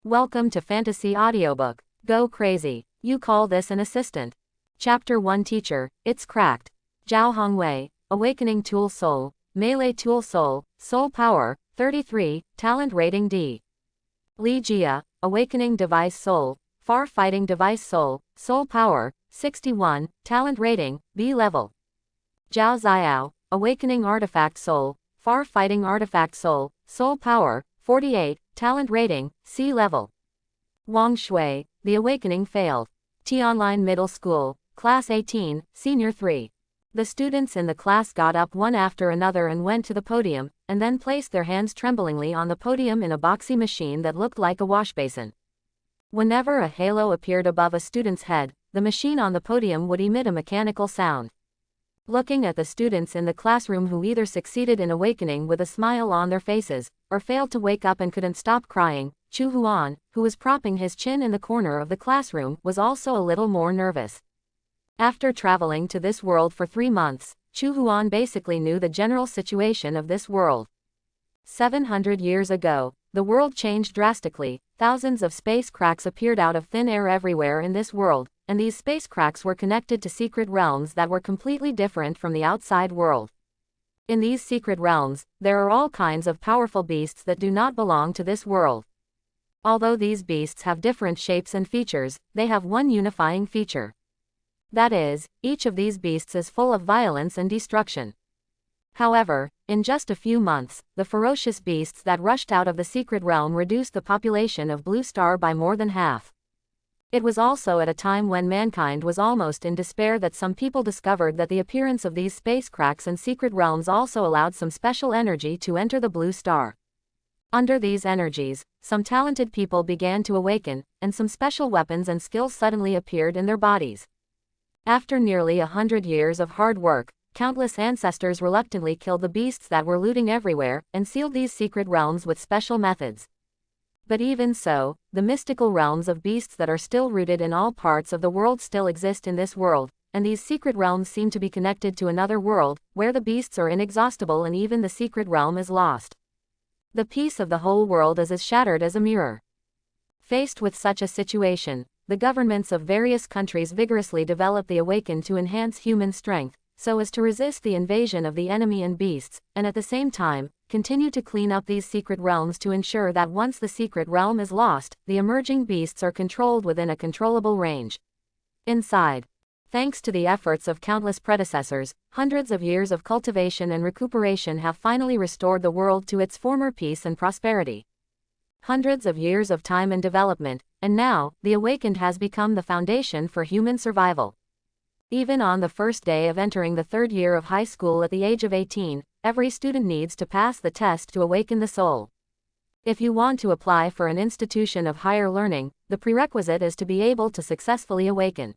Welcome to Fantasy Audiobook. Go crazy. You call this an assistant. Chapter 1 Teacher, It's Cracked. Zhao Hongwei, Awakening Tool Soul, Melee Tool Soul, Soul Power, 33, Talent Rating D. Li Jia, Awakening Device Soul, Far Fighting Device Soul, Soul Power, 61, Talent Rating, B Level. Zhao Xiao, Awakening Artifact Soul, Far Fighting Artifact Soul, Soul Power, 48, Talent Rating, C Level. Wang Shui, The Awakening Failed. T-Online Middle School, Class 18, Senior 3. The students in the class got up one after another and went to the podium, and then placed their hands tremblingly on the podium in a boxy machine that looked like a washbasin. Whenever a halo appeared above a student's head, the machine on the podium would emit a mechanical sound. Looking at the students in the classroom who either succeeded in awakening with a smile on their faces, or failed to wake up and couldn't stop crying, Chu Huan, who was propping his chin in the corner of the classroom, was also a little more nervous. After traveling to this world for 3 months, Chu Huan basically knew the general situation of this world. 700 years ago, the world changed drastically. Thousands of space cracks appeared out of thin air everywhere in this world, and these space cracks were connected to secret realms that were completely different from the outside world. In these secret realms, there are all kinds of powerful beasts that do not belong to this world. Although these beasts have different shapes and features, they have one unifying feature. That is, each of these beasts is full of violence and destruction. However, in just a few months, the ferocious beasts that rushed out of the secret realm reduced the population of Blue Star by more than half. It was also at a time when mankind was almost in despair that some people discovered that the appearance of these space cracks and secret realms also allowed some special energy to enter the Blue Star. Under these energies, some talented people began to awaken, and some special weapons and skills suddenly appeared in their bodies. After nearly 100 years of hard work, countless ancestors reluctantly killed the beasts that were looting everywhere, and sealed these secret realms with special methods. But even so, the mystical realms of beasts that are still rooted in all parts of the world still exist in this world, and these secret realms seem to be connected to another world, where the beasts are inexhaustible and even the secret realm is lost. The peace of the whole world is as shattered as a mirror. Faced with such a situation, the governments of various countries vigorously develop the Awaken to enhance human strength, so as to resist the invasion of the enemy and beasts, and at the same time, continue to clean up these secret realms to ensure that once the secret realm is lost, the emerging beasts are controlled within a controllable range. Inside. Thanks to the efforts of countless predecessors, hundreds of years of cultivation and recuperation have finally restored the world to its former peace and prosperity. Hundreds of years of time and development, and now, the Awakened has become the foundation for human survival. Even on the first day of entering the 3rd year of high school at the age of 18, every student needs to pass the test to awaken the soul. If you want to apply for an institution of higher learning, the prerequisite is to be able to successfully awaken.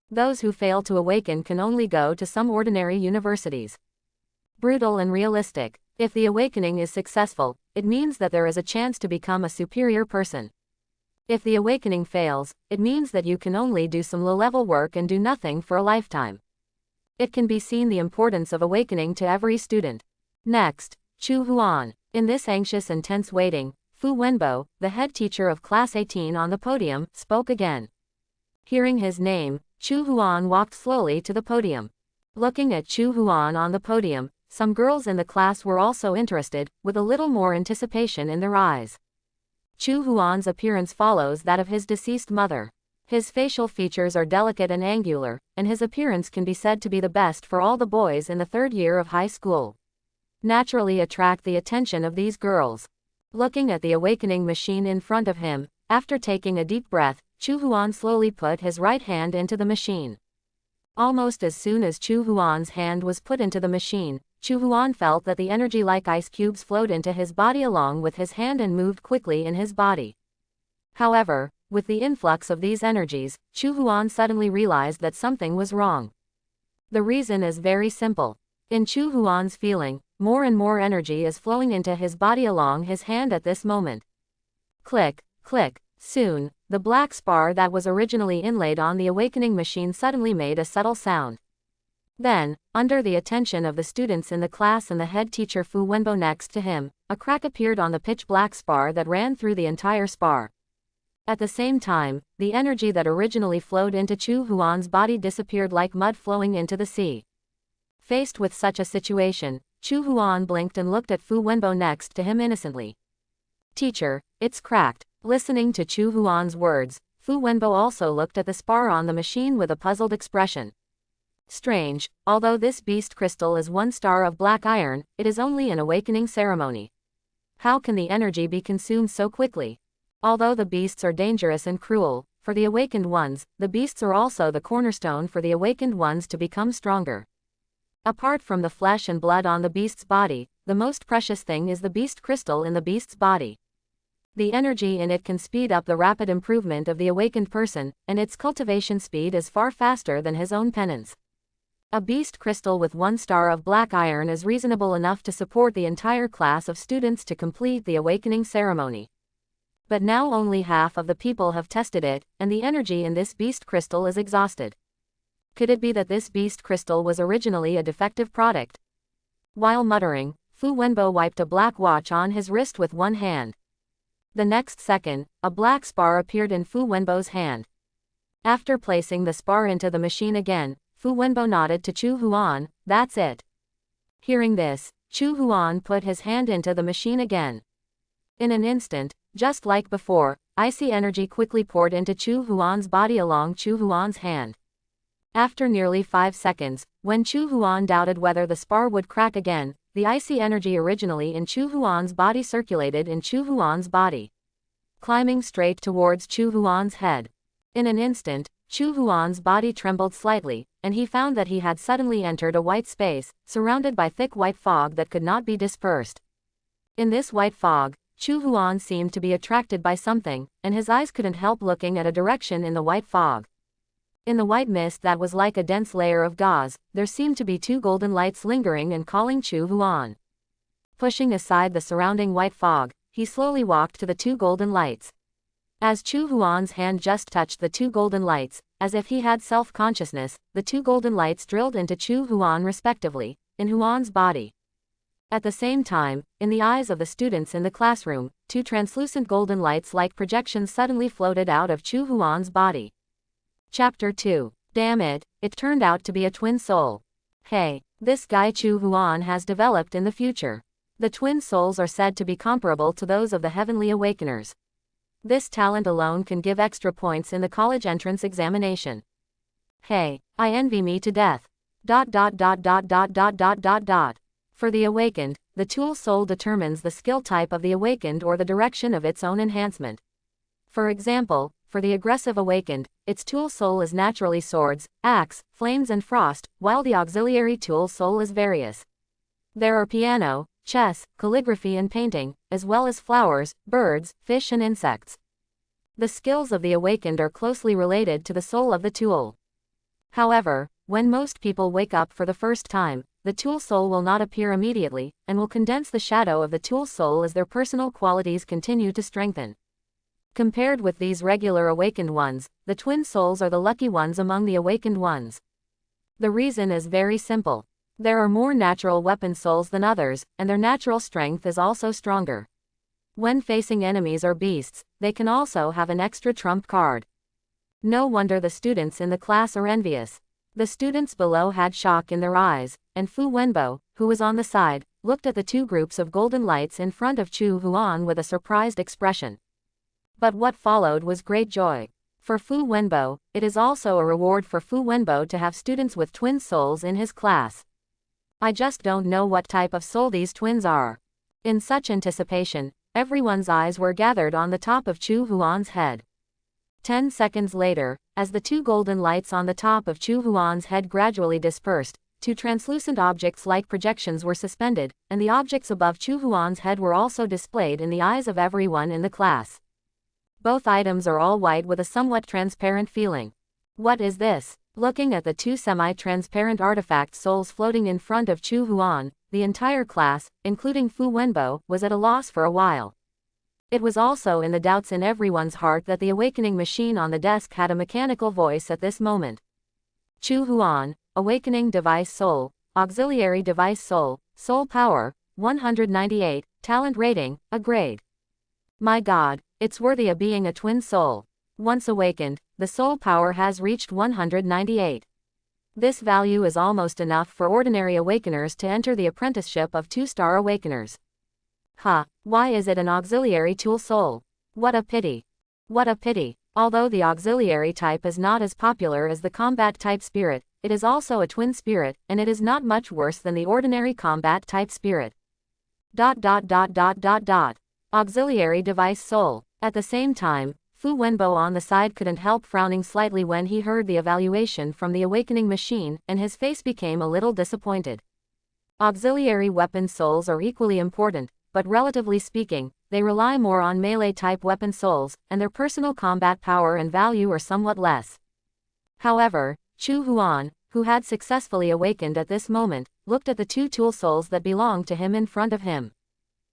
Those who fail to awaken can only go to some ordinary universities. Brutal and realistic. If the awakening is successful, it means that there is a chance to become a superior person. If the awakening fails, it means that you can only do some low-level work and do nothing for a lifetime. It can be seen the importance of awakening to every student. Next, Chu Huan. In this anxious and tense waiting, Fu Wenbo, the head teacher of Class 18 on the podium, spoke again. Hearing his name, Chu Huan walked slowly to the podium. Looking at Chu Huan on the podium, some girls in the class were also interested, with a little more anticipation in their eyes. Chu Huan's appearance follows that of his deceased mother. His facial features are delicate and angular, and his appearance can be said to be the best for all the boys in the 3rd year of high school. Naturally attract the attention of these girls. Looking at the awakening machine in front of him, after taking a deep breath, Chu Huan slowly put his right hand into the machine. Almost as soon as Chu Huan's hand was put into the machine, Chu Huan felt that the energy like ice cubes flowed into his body along with his hand and moved quickly in his body. However, with the influx of these energies, Chu Huan suddenly realized that something was wrong. The reason is very simple. In Chu Huan's feeling, more and more energy is flowing into his body along his hand at this moment. Click, click. Soon, the black spar that was originally inlaid on the awakening machine suddenly made a subtle sound. Then, under the attention of the students in the class and the head teacher Fu Wenbo next to him, a crack appeared on the pitch black spar that ran through the entire spar. At the same time, the energy that originally flowed into Chu Huan's body disappeared like mud flowing into the sea. Faced with such a situation, Chu Huan blinked and looked at Fu Wenbo next to him innocently. "Teacher, it's cracked." Listening to Chu Huan's words, Fu Wenbo also looked at the spar on the machine with a puzzled expression. "Strange, although this beast crystal is 1 star of black iron, it is only an awakening ceremony. How can the energy be consumed so quickly? Although the beasts are dangerous and cruel, for the awakened ones, the beasts are also the cornerstone for the awakened ones to become stronger. Apart from the flesh and blood on the beast's body, the most precious thing is the beast crystal in the beast's body. The energy in it can speed up the rapid improvement of the awakened person, and its cultivation speed is far faster than his own penance. A beast crystal with 1 star of black iron is reasonable enough to support the entire class of students to complete the awakening ceremony. But now only half of the people have tested it, and the energy in this beast crystal is exhausted. Could it be that this beast crystal was originally a defective product?" While muttering, Fu Wenbo wiped a black watch on his wrist with one hand. The next second, a black spar appeared in Fu Wenbo's hand. After placing the spar into the machine again, Fu Wenbo nodded to Chu Huan, "That's it." Hearing this, Chu Huan put his hand into the machine again. In an instant, just like before, icy energy quickly poured into Chu Huan's body along Chu Huan's hand. After nearly 5 seconds, when Chu Huan doubted whether the spar would crack again, the icy energy originally in Chu Huan's body circulated in Chu Huan's body, climbing straight towards Chu Huan's head. In an instant, Chu Huan's body trembled slightly, and he found that he had suddenly entered a white space, surrounded by thick white fog that could not be dispersed. In this white fog, Chu Huan seemed to be attracted by something, and his eyes couldn't help looking at a direction in the white fog. In the white mist that was like a dense layer of gauze, there seemed to be 2 golden lights lingering and calling Chu Huan. Pushing aside the surrounding white fog, he slowly walked to the 2 golden lights. As Chu Huan's hand just touched the 2 golden lights, as if he had self-consciousness, the 2 golden lights drilled into Chu Huan respectively, in Huan's body. At the same time, in the eyes of the students in the classroom, 2 translucent golden lights like projections suddenly floated out of Chu Huan's body. Chapter 2. Damn it, it turned out to be a twin soul. Hey, this guy Chu Huan has developed in the future. The twin souls are said to be comparable to those of the heavenly awakeners. This talent alone can give extra points in the college entrance examination. Hey, I envy me to death. ... For the awakened, the tool soul determines the skill type of the awakened or the direction of its own enhancement. For example, for the aggressive awakened, its tool soul is naturally swords, axe, flames and frost, while the auxiliary tool soul is various. There are piano, chess, calligraphy and painting, as well as flowers, birds, fish and insects. The skills of the awakened are closely related to the soul of the tool. However, when most people wake up for the first time, the tool soul will not appear immediately, and will condense the shadow of the tool soul as their personal qualities continue to strengthen. Compared with these regular awakened ones, the twin souls are the lucky ones among the awakened ones. The reason is very simple. There are more natural weapon souls than others, and their natural strength is also stronger. When facing enemies or beasts, they can also have an extra trump card. No wonder the students in the class are envious. The students below had shock in their eyes, and Fu Wenbo, who was on the side, looked at the 2 groups of golden lights in front of Chu Huan with a surprised expression. But what followed was great joy. For Fu Wenbo, it is also a reward for Fu Wenbo to have students with twin souls in his class. I just don't know what type of soul these twins are. In such anticipation, everyone's eyes were gathered on the top of Chu Huan's head. 10 seconds later, as the 2 golden lights on the top of Chu Huan's head gradually dispersed, 2 translucent objects like projections were suspended, and the objects above Chu Huan's head were also displayed in the eyes of everyone in the class. Both items are all white with a somewhat transparent feeling. What is this? Looking at the 2 semi-transparent artifact souls floating in front of Chu Huan, the entire class, including Fu Wenbo, was at a loss for a while. It was also in the doubts in everyone's heart that the awakening machine on the desk had a mechanical voice at this moment. Chu Huan, Awakening Device Soul, Auxiliary Device Soul, Soul Power, 198, Talent Rating, a grade. My God, it's worthy of being a twin soul. Once awakened, the soul power has reached 198. This value is almost enough for ordinary awakeners to enter the apprenticeship of 2-star awakeners. Why is it an auxiliary tool soul? What a pity. What a pity. Although the auxiliary type is not as popular as the combat type spirit, it is also a twin spirit, and it is not much worse than the ordinary combat type spirit. Auxiliary device soul. At the same time, Fu Wenbo on the side couldn't help frowning slightly when he heard the evaluation from the awakening machine, and his face became a little disappointed. Auxiliary weapon souls are equally important, but relatively speaking, they rely more on melee-type weapon souls, and their personal combat power and value are somewhat less. However, Chu Huan, who had successfully awakened at this moment, looked at the 2 tool souls that belonged to him in front of him.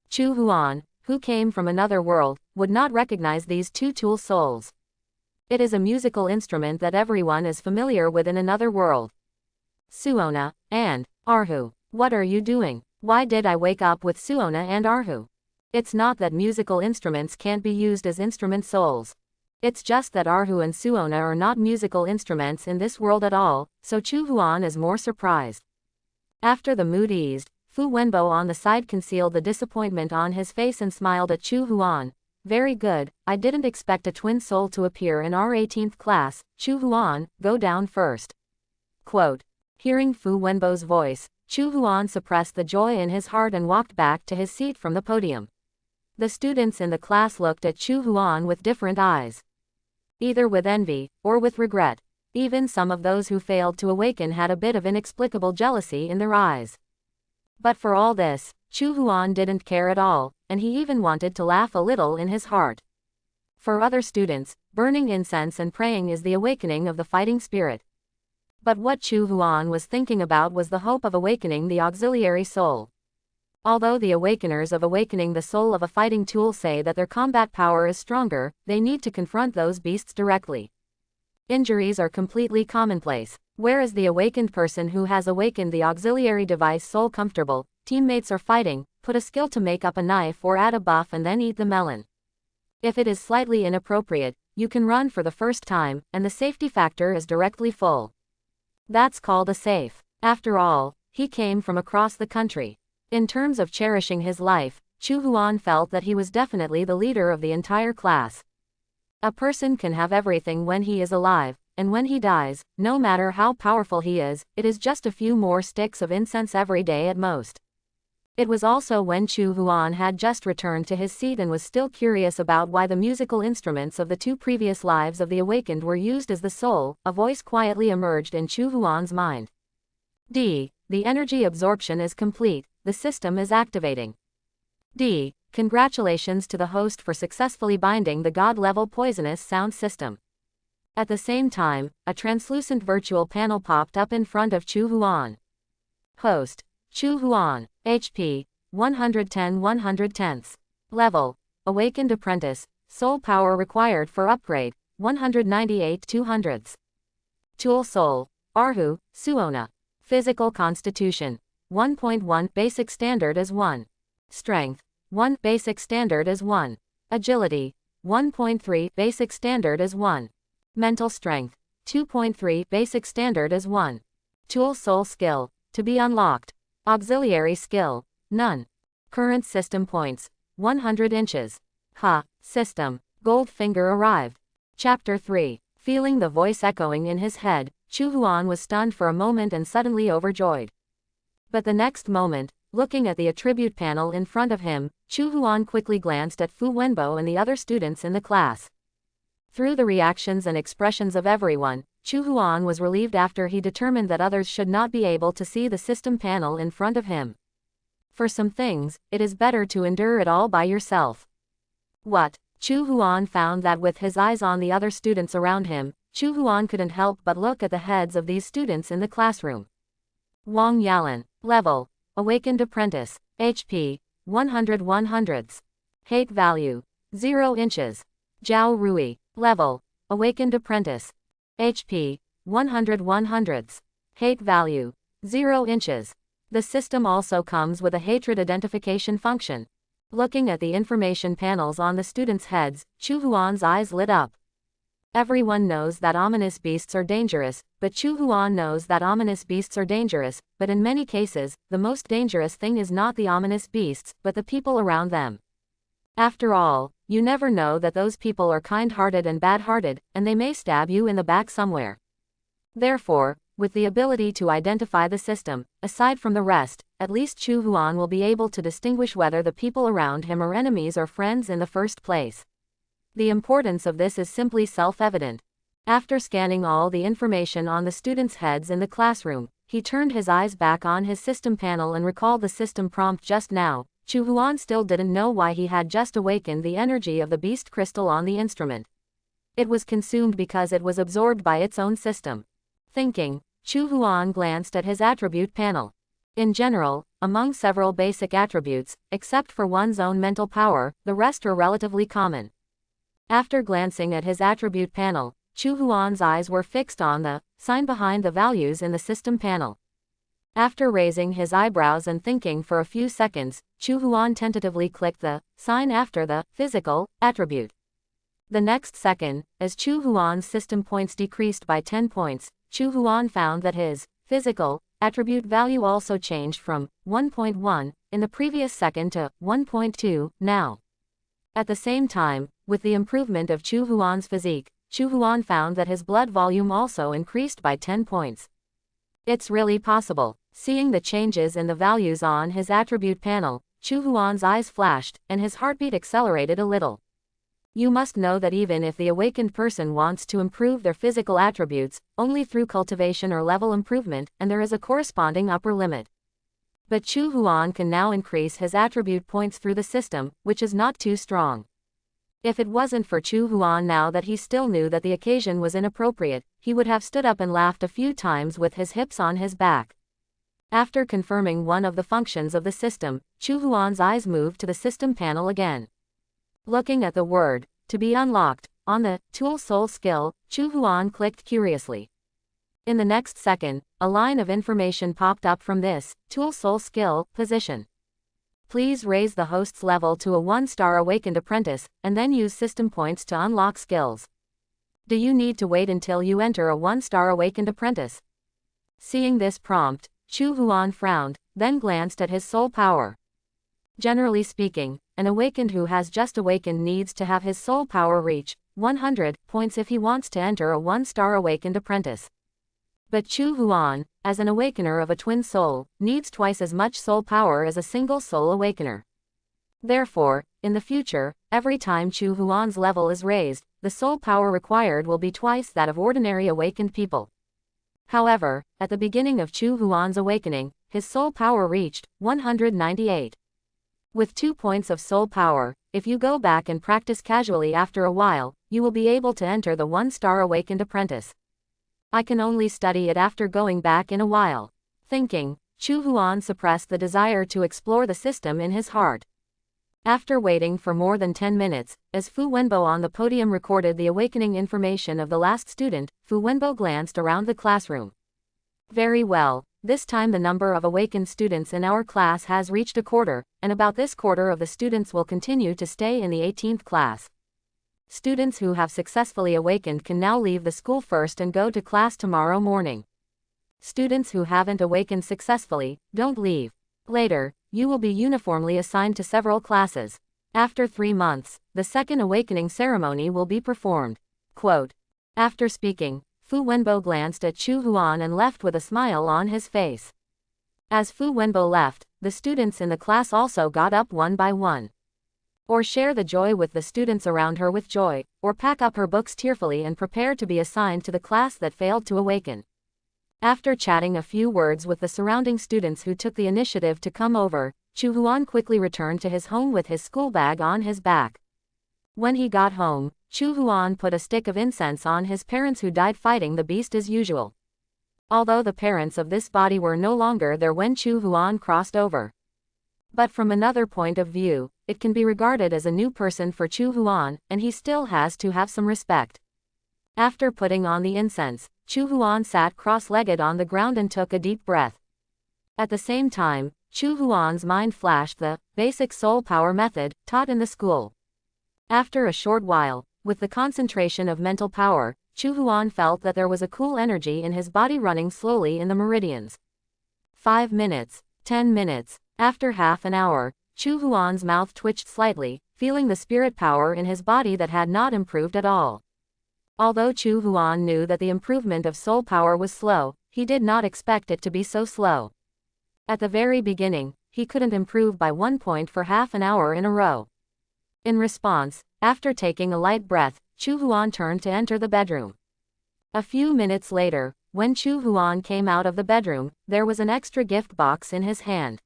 Chu Huan, who came from another world, would not recognize these 2 tool souls. It is a musical instrument that everyone is familiar with in another world. Suona and Arhu. What are you doing? Why did I wake up with Suona and Arhu? It's not that musical instruments can't be used as instrument souls. It's just that Arhu and Suona are not musical instruments in this world at all, so Chu Huan is more surprised. After the mood eased, Fu Wenbo on the side concealed the disappointment on his face and smiled at Chu Huan. Very good, I didn't expect a twin soul to appear in our 18th class, Chu Huan, go down first. Quote. Hearing Fu Wenbo's voice, Chu Huan suppressed the joy in his heart and walked back to his seat from the podium. The students in the class looked at Chu Huan with different eyes. Either with envy, or with regret. Even some of those who failed to awaken had a bit of inexplicable jealousy in their eyes. But for all this, Chu Huan didn't care at all, and he even wanted to laugh a little in his heart. For other students, burning incense and praying is the awakening of the fighting spirit. But what Chu Huan was thinking about was the hope of awakening the auxiliary soul. Although the awakeners of awakening the soul of a fighting tool say that their combat power is stronger, they need to confront those beasts directly. Injuries are completely commonplace. Where is the awakened person who has awakened the auxiliary device soul comfortable? Teammates are fighting, put a skill to make up a knife or add a buff and then eat the melon. If it is slightly inappropriate, you can run for the first time, and the safety factor is directly full. That's called a safe. After all, he came from across the country. In terms of cherishing his life, Chu Huan felt that he was definitely the leader of the entire class. A person can have everything when he is alive, and when he dies, no matter how powerful he is, it is just a few more sticks of incense every day at most. It was also when Chu Huan had just returned to his seat and was still curious about why the musical instruments of the 2 previous lives of the awakened were used as the soul, a voice quietly emerged in Chu Huan's mind. The energy absorption is complete, the system is activating. Congratulations to the host for successfully binding the God-level poisonous sound system. At the same time, a translucent virtual panel popped up in front of Chu Huan. Host, Chu Huan, HP, 110 Level, Awakened Apprentice, Soul Power required for upgrade, 198 200s. Tool Soul, Arhu, Suona. Physical Constitution, 1.1 Basic Standard is 1. Strength, 1 Basic Standard is 1. Agility, 1.3 Basic Standard is 1. Mental Strength, 2.3 Basic Standard is 1. Tool Soul Skill, to be unlocked. Auxiliary Skill, none. Current System Points, 100 inches. System, Goldfinger arrived. Chapter 3. Feeling the voice echoing in his head, Chu Huan was stunned for a moment and suddenly overjoyed. But the next moment, looking at the attribute panel in front of him, Chu Huan quickly glanced at Fu Wenbo and the other students in the class. Through the reactions and expressions of everyone, Chu Huan was relieved after he determined that others should not be able to see the system panel in front of him. For some things, it is better to endure it all by yourself. What? Chu Huan found that with his eyes on the other students around him, Chu Huan couldn't help but look at the heads of these students in the classroom. Wang Yalan, Level, Awakened Apprentice, HP, 100 100s. Hate Value, 0 inches. Zhao Rui, Level, Awakened Apprentice, HP, 100 100s. Hate Value, 0 inches. The system also comes with a hatred identification function. Looking at the information panels on the students' heads, Chu Huan's eyes lit up. Everyone knows that ominous beasts are dangerous, but Chu Huan knows that ominous beasts are dangerous, but in many cases, the most dangerous thing is not the ominous beasts, but the people around them. After all, you never know that those people are kind-hearted and bad-hearted, and they may stab you in the back somewhere. Therefore, with the ability to identify the system, aside from the rest, at least Chu Huan will be able to distinguish whether the people around him are enemies or friends in the first place. The importance of this is simply self-evident. After scanning all the information on the students' heads in the classroom, he turned his eyes back on his system panel and recalled the system prompt just now. Chu Huan still didn't know why he had just awakened the energy of the beast crystal on the instrument. It was consumed because it was absorbed by its own system. Thinking, Chu Huan glanced at his attribute panel. In general, among several basic attributes, except for one's own mental power, the rest are relatively common. After glancing at his attribute panel, Chu Huan's eyes were fixed on the sign behind the values in the system panel. After raising his eyebrows and thinking for a few seconds, Chu Huan tentatively clicked the sign after the physical attribute. The next second, as Chu Huan's system points decreased by 10 points, Chu Huan found that his physical attribute value also changed from 1.1 in the previous second to 1.2 now. At the same time, with the improvement of Chu Huan's physique, Chu Huan found that his blood volume also increased by 10 points. It's really possible. Seeing the changes in the values on his attribute panel, Chu Huan's eyes flashed, and his heartbeat accelerated a little. You must know that even if the awakened person wants to improve their physical attributes, only through cultivation or level improvement, and there is a corresponding upper limit. But Chu Huan can now increase his attribute points through the system, which is not too strong. If it wasn't for Chu Huan now that he still knew that the occasion was inappropriate, he would have stood up and laughed a few times with his hips on his back. After confirming one of the functions of the system, Chu Huan's eyes moved to the system panel again. Looking at the word, to be unlocked, on the Tool Soul skill, Chu Huan clicked curiously. In the next second, a line of information popped up from this Tool Soul skill position. Please raise the host's level to a 1-star awakened apprentice, and then use system points to unlock skills. Do you need to wait until you enter a 1-star awakened apprentice? Seeing this prompt, Chu Huan frowned, then glanced at his soul power. Generally speaking, an awakened who has just awakened needs to have his soul power reach 100 points if he wants to enter a 1-star awakened apprentice. But Chu Huan, as an awakener of a twin soul, needs twice as much soul power as a single soul awakener. Therefore, in the future, every time Chu Huan's level is raised, the soul power required will be twice that of ordinary awakened people. However, at the beginning of Chu Huan's awakening, his soul power reached 198. With 2 points of soul power, if you go back and practice casually after a while, you will be able to enter the 1-star awakened apprentice. I can only study it after going back in a while. Thinking, Chu Huan suppressed the desire to explore the system in his heart. After waiting for more than 10 minutes, as Fu Wenbo on the podium recorded the awakening information of the last student, Fu Wenbo glanced around the classroom. Very well. This time the number of awakened students in our class has reached a quarter, and about this quarter of the students will continue to stay in the 18th class. Students who have successfully awakened can now leave the school first and go to class tomorrow morning. Students who haven't awakened successfully, don't leave. Later, you will be uniformly assigned to several classes. After 3 months, the second awakening ceremony will be performed. Quote. After speaking, Fu Wenbo glanced at Chu Huan and left with a smile on his face. As Fu Wenbo left, the students in the class also got up one by one. Or share the joy with the students around her with joy, or pack up her books tearfully and prepare to be assigned to the class that failed to awaken. After chatting a few words with the surrounding students who took the initiative to come over, Chu Huan quickly returned to his home with his school bag on his back. When he got home, Chu Huan put a stick of incense on his parents who died fighting the beast as usual. Although the parents of this body were no longer there when Chu Huan crossed over. But from another point of view, it can be regarded as a new person for Chu Huan, and he still has to have some respect. After putting on the incense, Chu Huan sat cross-legged on the ground and took a deep breath. At the same time, Chu Huan's mind flashed the basic soul power method taught in the school. After a short while, with the concentration of mental power, Chu Huan felt that there was a cool energy in his body running slowly in the meridians. 5 minutes, 10 minutes, after half an hour, Chu Huan's mouth twitched slightly, feeling the spirit power in his body that had not improved at all. Although Chu Huan knew that the improvement of soul power was slow, he did not expect it to be so slow. At the very beginning, he couldn't improve by 1 point for half an hour in a row. In response, after taking a light breath, Chu Huan turned to enter the bedroom. A few minutes later, when Chu Huan came out of the bedroom, there was an extra gift box in his hand.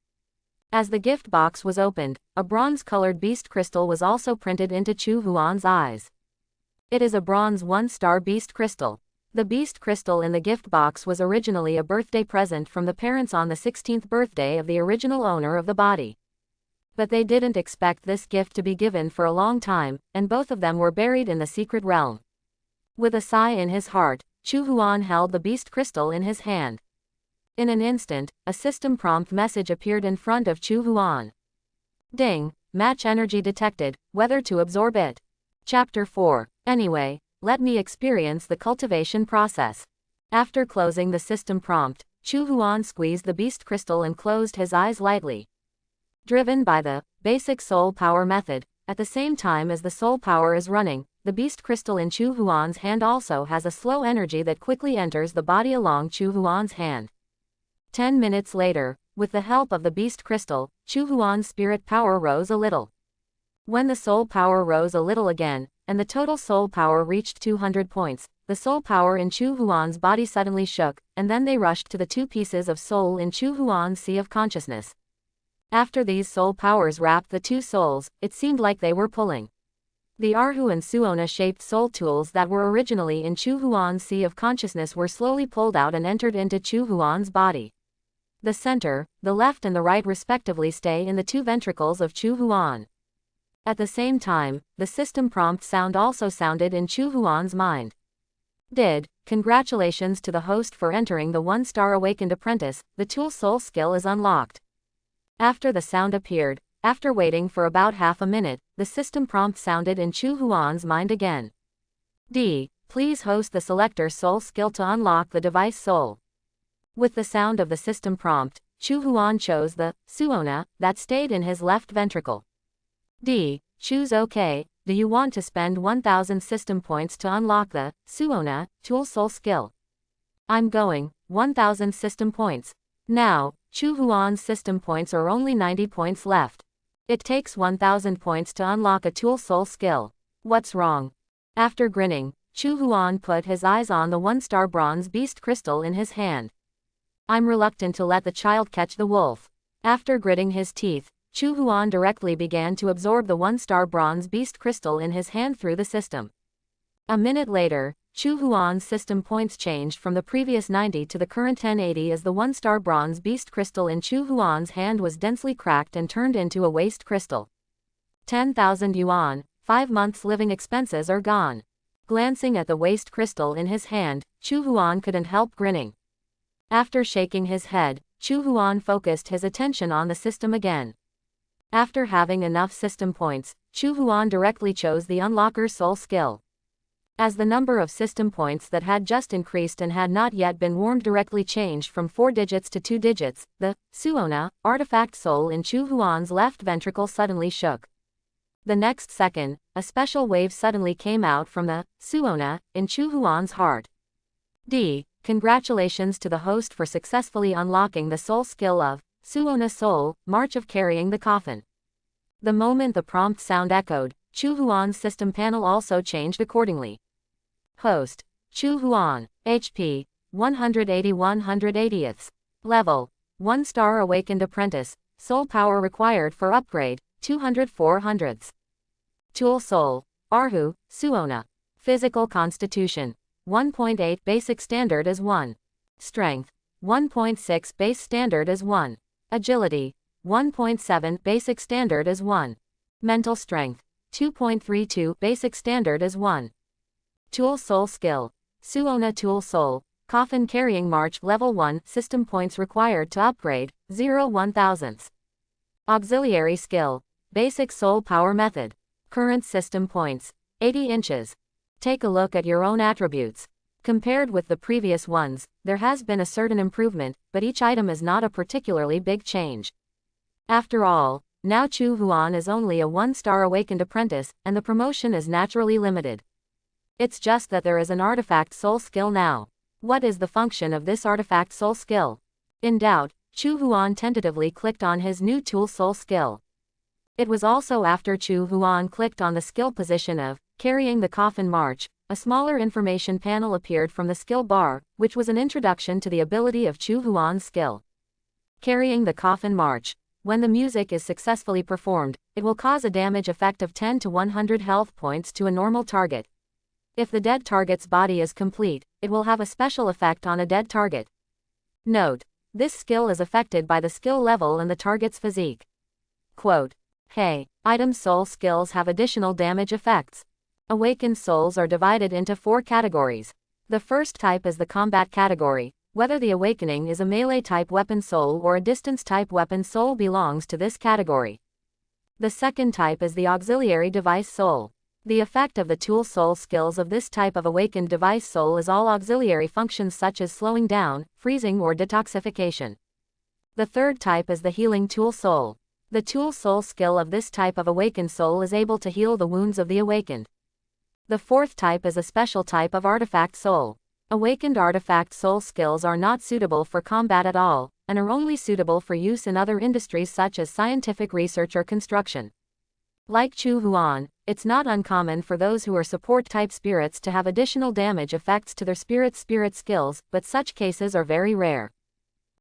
As the gift box was opened, a bronze-colored beast crystal was also printed into Chu Huan's eyes. It is a bronze 1-star beast crystal. The beast crystal in the gift box was originally a birthday present from the parents on the 16th birthday of the original owner of the body. But they didn't expect this gift to be given for a long time, and both of them were buried in the secret realm. With a sigh in his heart, Chu Huan held the beast crystal in his hand. In an instant, a system prompt message appeared in front of Chu Huan. Ding, match energy detected, whether to absorb it. Chapter 4. Anyway, let me experience the cultivation process. After closing the system prompt, Chu Huan squeezed the beast crystal and closed his eyes lightly. Driven by the basic soul power method, at the same time as the soul power is running, the beast crystal in Chu Huan's hand also has a slow energy that quickly enters the body along Chu Huan's hand. 10 minutes later, with the help of the beast crystal, Chu Huan's spirit power rose a little. When the soul power rose a little again, and the total soul power reached 200 points, the soul power in Chu Huan's body suddenly shook, and then they rushed to the 2 pieces of soul in Chu Huan's sea of consciousness. After these soul powers wrapped the 2 souls, it seemed like they were pulling. The Arhu and Suona-shaped soul tools that were originally in Chu Huan's sea of consciousness were slowly pulled out and entered into Chu Huan's body. The center, the left and the right respectively stay in the 2 ventricles of Chu Huan. At the same time, the system prompt sound also sounded in Chu Huan's mind. Congratulations to the host for entering the 1-star awakened apprentice, the tool soul skill is unlocked. After the sound appeared, after waiting for about half a minute, the system prompt sounded in Chu Huan's mind again. Please host the selector soul skill to unlock the device soul. With the sound of the system prompt, Chu Huan chose the Suona that stayed in his left ventricle. Choose OK. Do you want to spend 1000 system points to unlock the Suona tool soul skill? I'm going 1000 system points. Now, Chu Huan's system points are only 90 points left. It takes 1000 points to unlock a tool soul skill. What's wrong? After grinning, Chu Huan put his eyes on the 1-star bronze beast crystal in his hand. I'm reluctant to let the child catch the wolf. After gritting his teeth, Chu Huan directly began to absorb the 1-star bronze beast crystal in his hand through the system. A minute later, Chu Huan's system points changed from the previous 90 to the current 1080 as the 1-star bronze beast crystal in Chu Huan's hand was densely cracked and turned into a waste crystal. 10,000 yuan, 5 months' living expenses are gone. Glancing at the waste crystal in his hand, Chu Huan couldn't help grinning. After shaking his head, Chu Huan focused his attention on the system again. After having enough system points, Chu Huan directly chose the unlocker soul skill. As the number of system points that had just increased and had not yet been warmed directly changed from 4 digits to 2 digits, the Suona artifact soul in Chu Huan's left ventricle suddenly shook. The next second, a special wave suddenly came out from the Suona in Chu Huan's heart. Congratulations to the host for successfully unlocking the soul skill of Suona Soul, March of Carrying the Coffin. The moment the prompt sound echoed, Chu Huan's system panel also changed accordingly. Host, Chu Huan, HP, 180 180ths. Level, 1-star awakened apprentice, soul power required for upgrade, 200 400ths. Tool soul, Arhu, Suona. Physical constitution, 1.8 basic standard is 1. Strength, 1.6 base standard is 1. Agility, 1.7 basic standard is 1. Mental strength, 2.32 basic standard is 1. Tool soul skill, Suona tool soul, Coffin Carrying March Level 1 System Points Required to Upgrade, 0 1,000. Auxiliary Skill. Basic Soul Power Method. Current System Points, 80 inches. Take a look at your own attributes. Compared with the previous ones, there has been a certain improvement, but each item is not a particularly big change. After all, now Chu Huan is only a 1-star awakened apprentice, and the promotion is naturally limited. It's just that there is an artifact soul skill now. What is the function of this artifact soul skill? In doubt, Chu Huan tentatively clicked on his new tool soul skill. It was also after Chu Huan clicked on the skill position of Carrying the Coffin March, a smaller information panel appeared from the skill bar, which was an introduction to the ability of Chu Huan's skill. Carrying the Coffin March. When the music is successfully performed, it will cause a damage effect of 10 to 100 health points to a normal target. If the dead target's body is complete, it will have a special effect on a dead target. Note: this skill is affected by the skill level and the target's physique. Quote: Hey, item soul skills have additional damage effects. Awakened souls are divided into 4 categories. The first type is the combat category. Whether the awakening is a melee type weapon soul or a distance type weapon soul belongs to this category. The second type is the auxiliary device soul. The effect of the tool soul skills of this type of awakened device soul is all auxiliary functions such as slowing down, freezing or detoxification. The third type is the healing tool soul. The tool soul skill of this type of awakened soul is able to heal the wounds of the awakened. The fourth type is a special type of artifact soul. Awakened artifact soul skills are not suitable for combat at all, and are only suitable for use in other industries such as scientific research or construction. Like Chu Huan, it's not uncommon for those who are support-type spirits to have additional damage effects to their spirit skills, but such cases are very rare.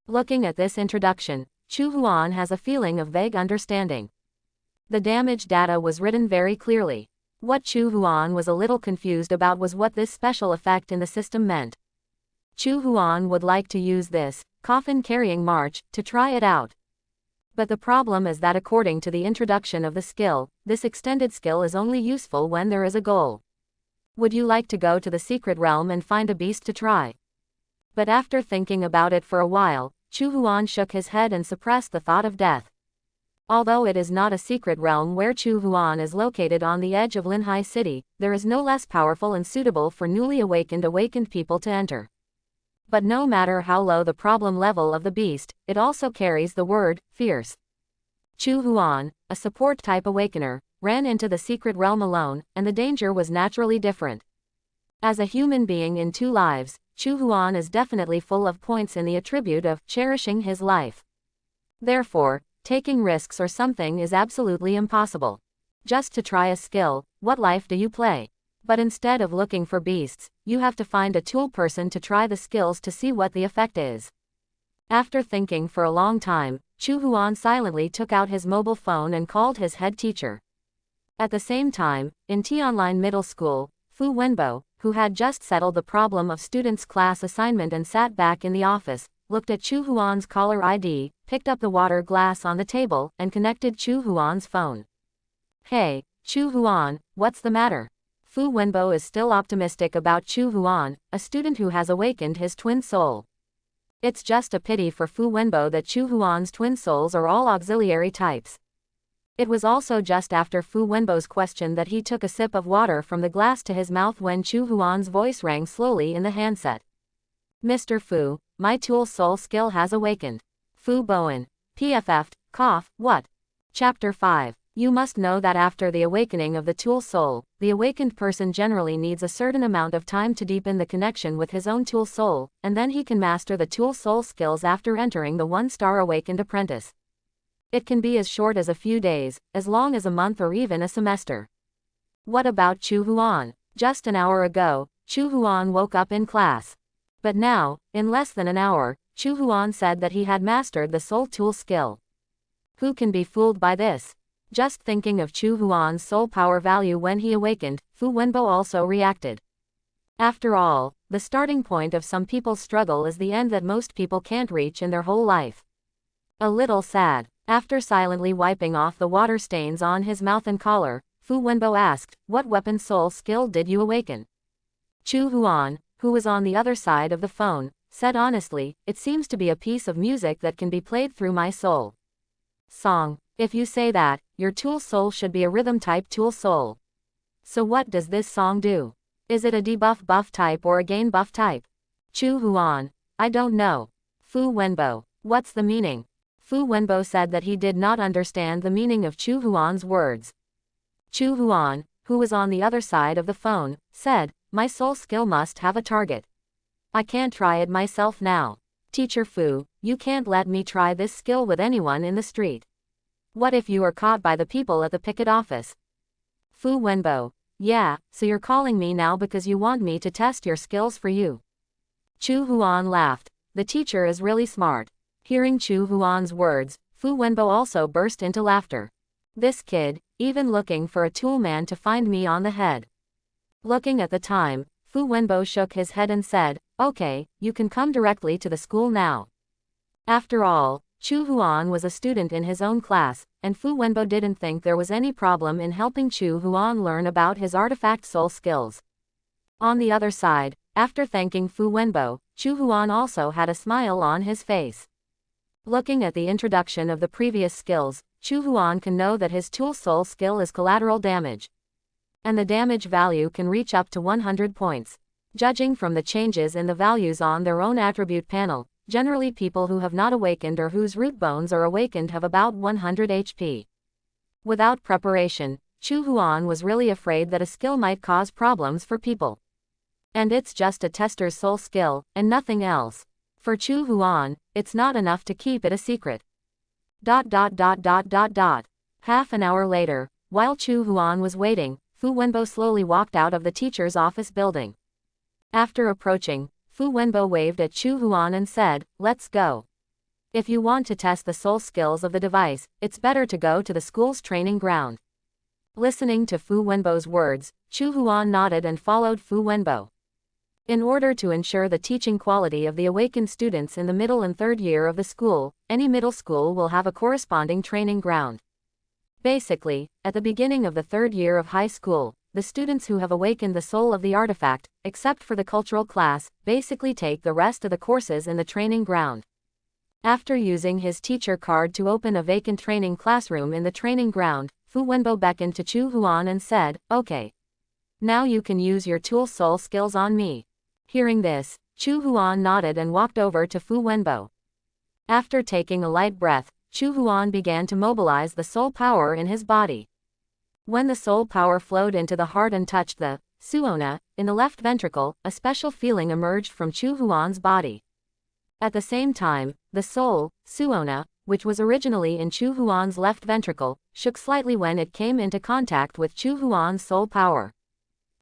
Looking at this introduction, Chu Huan has a feeling of vague understanding. The damage data was written very clearly. What Chu Huan was a little confused about was what this special effect in the system meant. Chu Huan would like to use this Coffin Carrying March to try it out. But the problem is that according to the introduction of the skill, this extended skill is only useful when there is a goal. Would you like to go to the secret realm and find a beast to try? But after thinking about it for a while, Chu Huan shook his head and suppressed the thought of death. Although it is not a secret realm where Chu Huan is located on the edge of Linhai City, there is no less powerful and suitable for newly awakened people to enter. But no matter how low the problem level of the beast, it also carries the word, fierce. Chu Huan, a support-type awakener, ran into the secret realm alone, and the danger was naturally different. As a human being in 2 lives, Chu Huan is definitely full of points in the attribute of cherishing his life. Therefore, taking risks or something is absolutely impossible. Just to try a skill, what life do you play? But instead of looking for beasts, you have to find a tool person to try the skills to see what the effect is. After thinking for a long time, Chu Huan silently took out his mobile phone and called his head teacher. At the same time, in T-Online Middle School, Fu Wenbo, who had just settled the problem of students' class assignment and sat back in the office, looked at Chu Huan's caller ID, picked up the water glass on the table, and connected Chu Huan's phone. Hey, Chu Huan, what's the matter? Fu Wenbo is still optimistic about Chu Huan, a student who has awakened his twin soul. It's just a pity for Fu Wenbo that Chu Huan's twin souls are all auxiliary types. It was also just after Fu Wenbo's question that he took a sip of water from the glass to his mouth when Chu Huan's voice rang slowly in the handset. Mr. Fu, my tool soul skill has awakened. Fu Bowen. PFF'd, cough, what? Chapter 5. You must know that after the awakening of the tool soul, the awakened person generally needs a certain amount of time to deepen the connection with his own tool soul, and then he can master the tool soul skills after entering the 1-star awakened apprentice. It can be as short as a few days, as long as a month or even a semester. What about Chu Huan? Just an hour ago, Chu Huan woke up in class. But now, in less than an hour, Chu Huan said that he had mastered the soul tool skill. Who can be fooled by this? Just thinking of Chu Huan's soul power value when he awakened, Fu Wenbo also reacted. After all, the starting point of some people's struggle is the end that most people can't reach in their whole life. A little sad. After silently wiping off the water stains on his mouth and collar, Fu Wenbo asked, what weapon soul skill did you awaken? Chu Huan, who was on the other side of the phone, said honestly, it seems to be a piece of music that can be played through my soul. Song. If you say that, your tool soul should be a rhythm type tool soul. So what does this song do? Is it a debuff buff type or a gain buff type? Chu Huan. I don't know. Fu Wenbo. What's the meaning? Fu Wenbo said that he did not understand the meaning of Chu Huan's words. Chu Huan, who was on the other side of the phone, said, my soul skill must have a target. I can't try it myself now. Teacher Fu, you can't let me try this skill with anyone in the street. What if you are caught by the people at the picket office? Fu Wenbo. Yeah, so you're calling me now because you want me to test your skills for you. Chu Huan laughed. The teacher is really smart. Hearing Chu Huan's words, Fu Wenbo also burst into laughter. This kid, even looking for a tool man to find me on the head. Looking at the time, Fu Wenbo shook his head and said, okay, you can come directly to the school now. After all, Chu Huan was a student in his own class, and Fu Wenbo didn't think there was any problem in helping Chu Huan learn about his artifact soul skills. On the other side, after thanking Fu Wenbo, Chu Huan also had a smile on his face. Looking at the introduction of the previous skills, Chu Huan can know that his tool soul skill is collateral damage. And the damage value can reach up to 100 points. Judging from the changes in the values on their own attribute panel, generally people who have not awakened or whose root bones are awakened have about 100 HP. Without preparation, Chu Huan was really afraid that a skill might cause problems for people. And it's just a tester's soul skill, and nothing else. For Chu Huan, it's not enough to keep it a secret. Half an hour later, while Chu Huan was waiting, Fu Wenbo slowly walked out of the teacher's office building. After approaching, Fu Wenbo waved at Chu Huan and said, let's go. If you want to test the soul skills of the device, it's better to go to the school's training ground. Listening to Fu Wenbo's words, Chu Huan nodded and followed Fu Wenbo. In order to ensure the teaching quality of the awakened students in the middle and third year of the school, any middle school will have a corresponding training ground. Basically, at the beginning of the third year of high school, the students who have awakened the soul of the artifact, except for the cultural class, basically take the rest of the courses in the training ground. After using his teacher card to open a vacant training classroom in the training ground, Fu Wenbo beckoned to Chu Huan and said, okay. Now you can use your tool soul skills on me. Hearing this, Chu Huan nodded and walked over to Fu Wenbo. After taking a light breath, Chu Huan began to mobilize the soul power in his body. When the soul power flowed into the heart and touched the suona in the left ventricle, a special feeling emerged from Chu Huan's body. At the same time, the soul, suona, which was originally in Chu Huan's left ventricle, shook slightly when it came into contact with Chu Huan's soul power.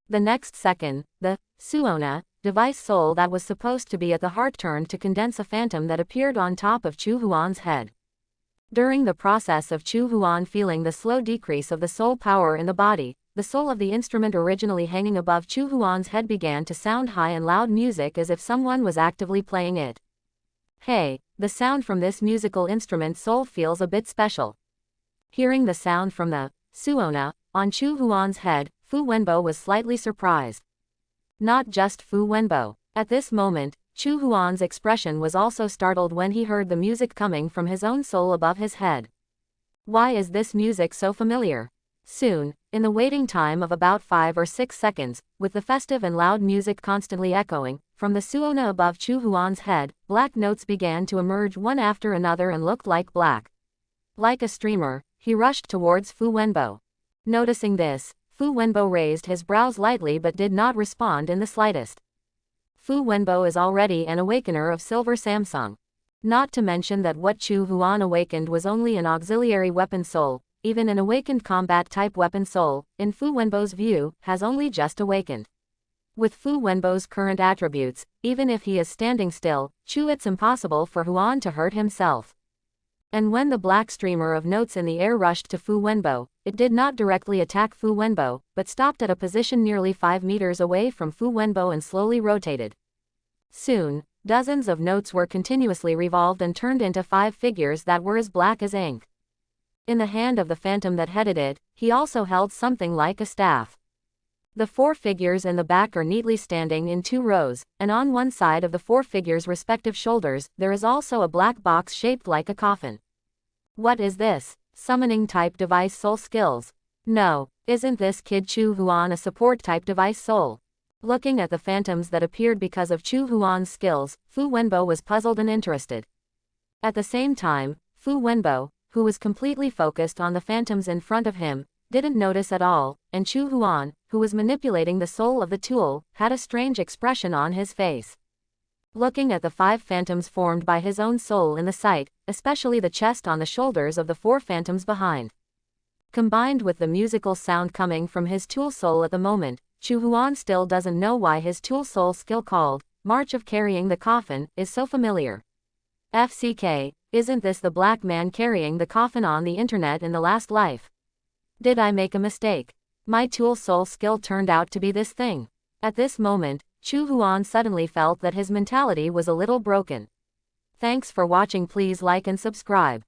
The next second, the suona device soul that was supposed to be at the heart turned to condense a phantom that appeared on top of Chu Huan's head. During the process of Chu Huan feeling the slow decrease of the soul power in the body, the soul of the instrument originally hanging above Chu Huan's head began to sound high and loud music as if someone was actively playing it. Hey, the sound from this musical instrument soul feels a bit special. Hearing the sound from the suona on Chu Huan's head, Fu Wenbo was slightly surprised. Not just Fu Wenbo. At this moment, Chu Huan's expression was also startled when he heard the music coming from his own soul above his head. Why is this music so familiar? Soon, in the waiting time of about 5 or 6 seconds, with the festive and loud music constantly echoing, from the suona above Chu Huan's head, black notes began to emerge one after another and looked like black. Like a streamer, he rushed towards Fu Wenbo. Noticing this, Fu Wenbo raised his brows lightly but did not respond in the slightest. Fu Wenbo is already an awakener of Silver Samsung. Not to mention that what Chu Huan awakened was only an auxiliary weapon soul, even an awakened combat-type weapon soul, in Fu Wenbo's view, has only just awakened. With Fu Wenbo's current attributes, even if he is standing still, it's impossible for Huan to hurt himself. And when the black streamer of notes in the air rushed to Fu Wenbo, it did not directly attack Fu Wenbo, but stopped at a position nearly 5 meters away from Fu Wenbo and slowly rotated. Soon, dozens of notes were continuously revolved and turned into 5 figures that were as black as ink. In the hand of the phantom that headed it, he also held something like a staff. The 4 figures in the back are neatly standing in 2 rows, and on one side of the 4 figures' respective shoulders, there is also a black box shaped like a coffin. What is this? Summoning type device soul skills? No, isn't this kid Chu Huan a support type device soul? Looking at the phantoms that appeared because of Chu Huan's skills, Fu Wenbo was puzzled and interested. At the same time, Fu Wenbo, who was completely focused on the phantoms in front of him, didn't notice at all, and Chu Huan, who was manipulating the soul of the tool, had a strange expression on his face. Looking at the 5 phantoms formed by his own soul in the sight, especially the chest on the shoulders of the 4 phantoms behind. Combined with the musical sound coming from his tool soul at the moment, Chu Huan still doesn't know why his tool soul skill called March of Carrying the Coffin is so familiar. FCK, isn't this the black man carrying the coffin on the internet in the last life? Did I make a mistake? My tool soul skill turned out to be this thing. At this moment, Chu Huan suddenly felt that his mentality was a little broken. Thanks for watching. Please like and subscribe.